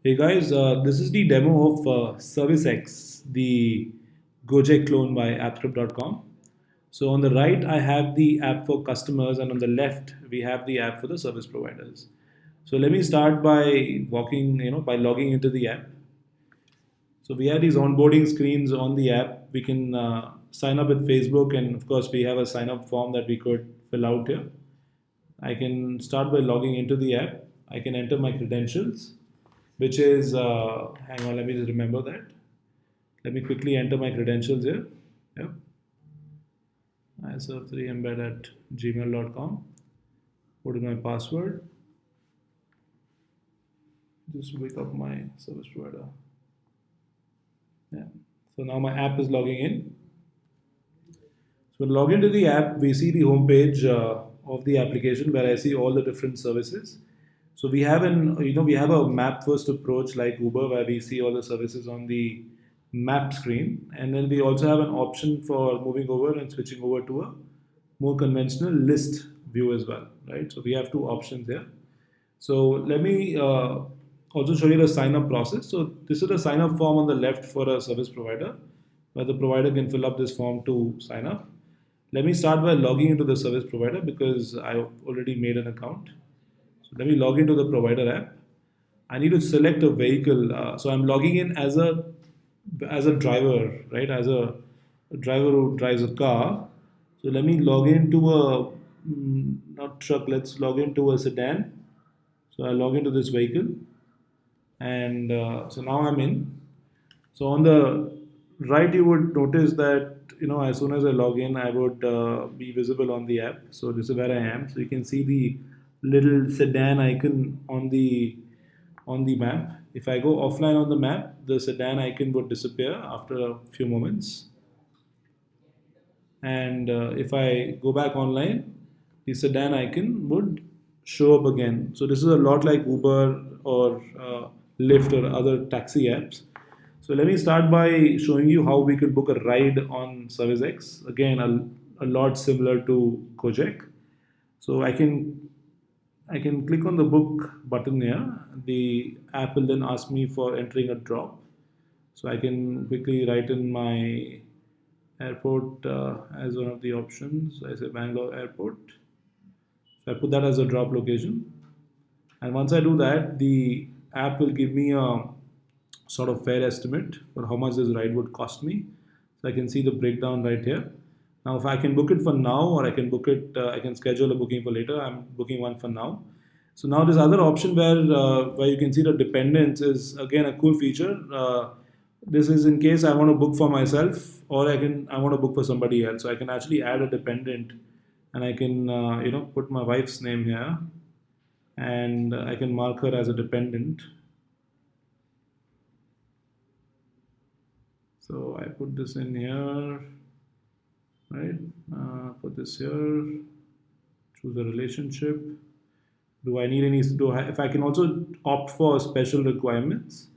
Hey guys, this is the demo of ServiceX, the Go-Jek clone by appscript.com. So on the right, I have the app for customers, and on the left, we have the app for the service providers. So let me start by by logging into the app. So we have these onboarding screens on the app. We can sign up with Facebook, and of course, we have a sign up form that we could fill out here. I can start by logging into the app. I can enter my credentials, which is, hang on, let me just remember that. Let me quickly enter my credentials here. Yep. iserve3embed at gmail.com. Put in my password. Just wake up my service provider. Yeah. So now my app is logging in. So when log into the app, we see the homepage of the application where I see all the different services. So we have a map first approach like Uber where we see all the services on the map screen, and then we also have an option for moving over and switching over to a more conventional list view as well, right? So we have two options here. So let me also show you the sign up process. So this is a sign up form on the left for a service provider where the provider can fill up this form to sign up. Let me start by logging into the service provider because I already made an account. So let me log into the provider app. I need to select a vehicle. So I'm logging in as a driver, right? As a driver who drives a car. So let me log into a not truck. Let's log into a sedan. So I log into this vehicle, and so now I'm in. So on the right, you would notice that as soon as I log in, I would be visible on the app. So this is where I am. So you can see the little sedan icon on the map. If I go offline on the map, the sedan icon would disappear after a few moments. And if I go back online, the sedan icon would show up again. So this is a lot like Uber or Lyft or other taxi apps. So let me start by showing you how we could book a ride on ServiceX. Again, a lot similar to Go-Jek. So I can click on the book button here. The app will then ask me for entering a drop. So I can quickly write in my airport as one of the options. I say Bangalore Airport. So I put that as a drop location. And once I do that, the app will give me a sort of fair estimate for how much this ride would cost me. So I can see the breakdown right here. Now, if I can book it for now, or I can book it, I can schedule a booking for later. I'm booking one for now. So now this other option where you can see the dependents is again a cool feature. This is in case I want to book for myself, or I want to book for somebody else. So I can actually add a dependent, and I can put my wife's name here, and I can mark her as a dependent. So I put this in here, right? Put this here. Choose a relationship. Do I need any? If I can also opt for special requirements,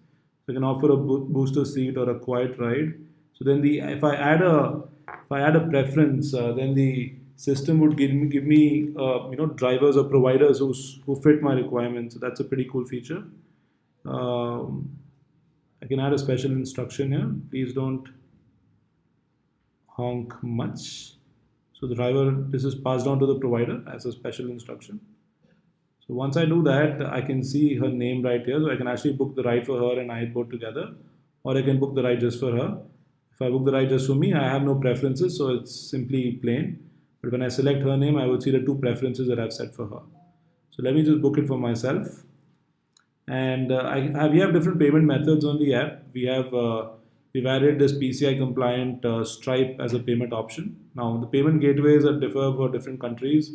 so I can opt for a booster seat or a quiet ride. So then if I add a preference, then the system would give me drivers or providers who fit my requirements. So that's a pretty cool feature. Um, I can add a special instruction here. Please don't honk much. So the driver, this is passed on to the provider as a special instruction. So once I do that, I can see her name right here. So I can actually book the ride for her and I both together, or I can book the ride just for her. If I book the ride just for me, I have no preferences, so it's simply plain. But when I select her name, I will see the two preferences that I've set for her. So let me just book it for myself. And we have different payment methods on the app. We've added this PCI compliant Stripe as a payment option. Now the payment gateways that differ for different countries.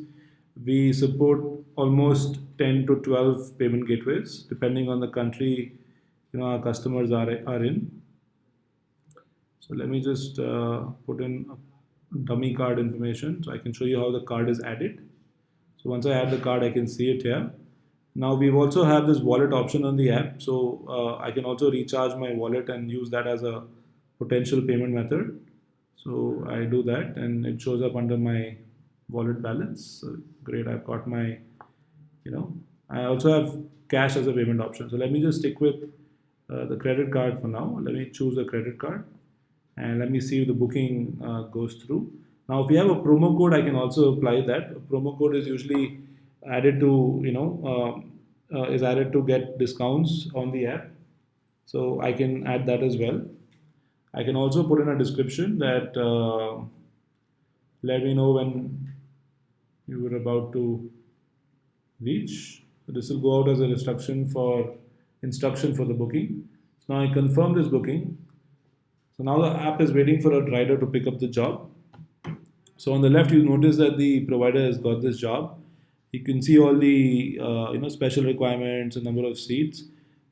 We support almost 10 to 12 payment gateways depending on the country our customers are in. So let me just put in dummy card information so I can show you how the card is added. So once I add the card, I can see it here. Now we've also have this wallet option on the app, so I can also recharge my wallet and use that as a potential payment method. So I do that, and it shows up under my wallet balance. So great, I've got my, I also have cash as a payment option. So let me just stick with the credit card for now. Let me choose a credit card and let me see if the booking goes through. Now, if you have a promo code, I can also apply that. A promo code is usually added to, is added to get discounts on the app. So I can add that as well. I can also put in a description that let me know when you were about to reach. So this will go out as a instruction for the booking. So now I confirm this booking. So now the app is waiting for a rider to pick up the job. So on the left, you notice that the provider has got this job. You can see all the special requirements, the number of seats,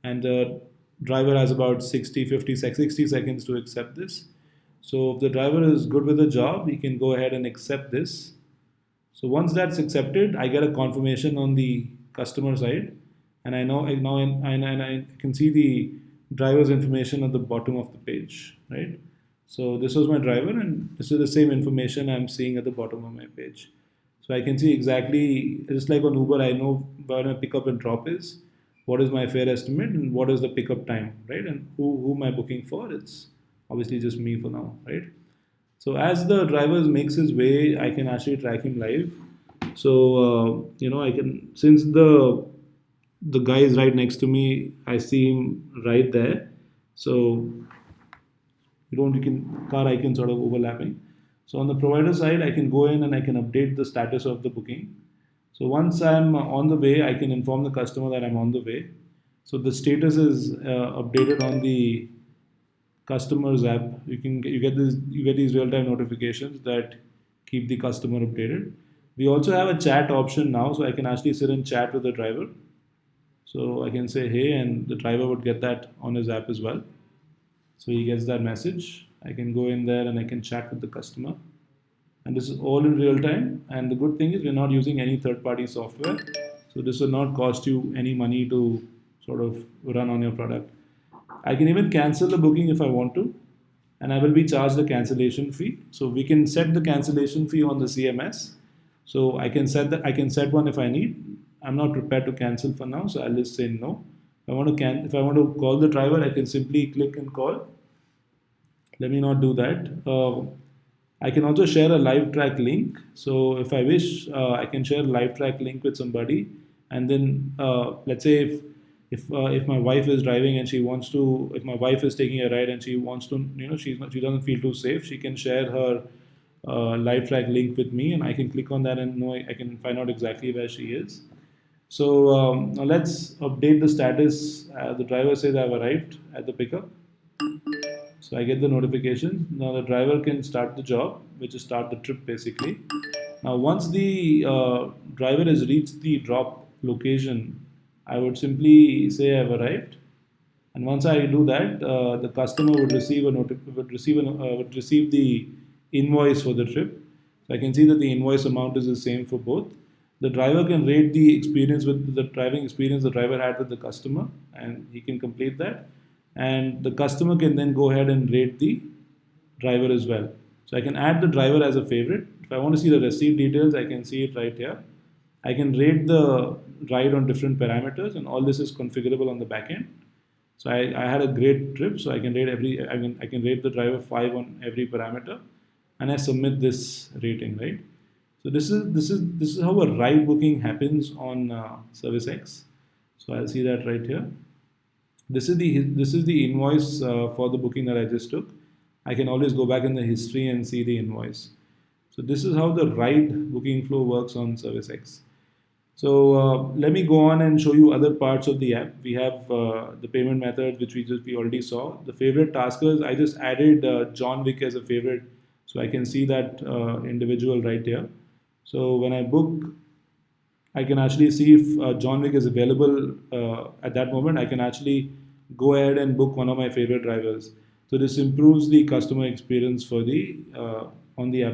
and the driver has about 60 seconds to accept this. So if the driver is good with the job, he can go ahead and accept this. So once that's accepted, I get a confirmation on the customer side, and I can see the driver's information at the bottom of the page, right? So this was my driver, and this is the same information I'm seeing at the bottom of my page. So I can see exactly, just like on Uber, I know where my pickup and drop is, what is my fare estimate, and what is the pickup time, right? And who am I booking for? It's obviously just me for now, right? So as the driver makes his way, I can actually track him live. So I can, since the guy is right next to me, I see him right there. So you can car icon sort of overlapping. So on the provider side, I can go in and I can update the status of the booking. So once I'm on the way, I can inform the customer that I'm on the way. So the status is updated on the customers app. You get these real time notifications that keep the customer updated. We also have a chat option now, so I can actually sit and chat with the driver. So I can say hey, and the driver would get that on his app as well. So he gets that message. I can go in there and I can chat with the customer. And this is all in real time. And the good thing is we're not using any third-party software. So this will not cost you any money to sort of run on your product. I can even cancel the booking if I want to, and I will be charged a cancellation fee. So we can set the cancellation fee on the CMS. So I can set one if I need. I'm not prepared to cancel for now, so I'll just say no. If I want to call the driver, I can simply click and call. Let me not do that. I can also share a live track link. So if I wish, I can share a live track link with somebody, and then let's say if my wife is driving and if my wife is taking a ride and she wants to, she doesn't feel too safe, she can share her live track link with me, and I can click on that and know I can find out exactly where she is. So now let's update the status. The driver says I've arrived at the pickup. So I get the notification. Now the driver can start the job, which is start the trip basically. Now once the driver has reached the drop location, I would simply say I've arrived. And once I do that, the customer would receive the invoice for the trip. So I can see that the invoice amount is the same for both. The driver can rate the driving experience the driver had with the customer, and he can complete that. And the customer can then go ahead and rate the driver as well. So I can add the driver as a favorite. If I want to see the receipt details, I can see it right here. I can rate the ride on different parameters, and all this is configurable on the back end. So I had a great trip, so I can rate the driver 5 on every parameter, and I submit this rating, right? So this is how a ride booking happens on ServiceX. So I'll see that right here. This is the invoice for the booking that I just took. I can always go back in the history and see the invoice. So this is how the ride booking flow works on ServiceX. So let me go on and show you other parts of the app. We have the payment method, which we already saw. The favorite taskers, I just added John Wick as a favorite, so I can see that individual right here. So when I book, I can actually see if John Wick is available at that moment. I can actually go ahead and book one of my favorite drivers. So this improves the customer experience for the on the app.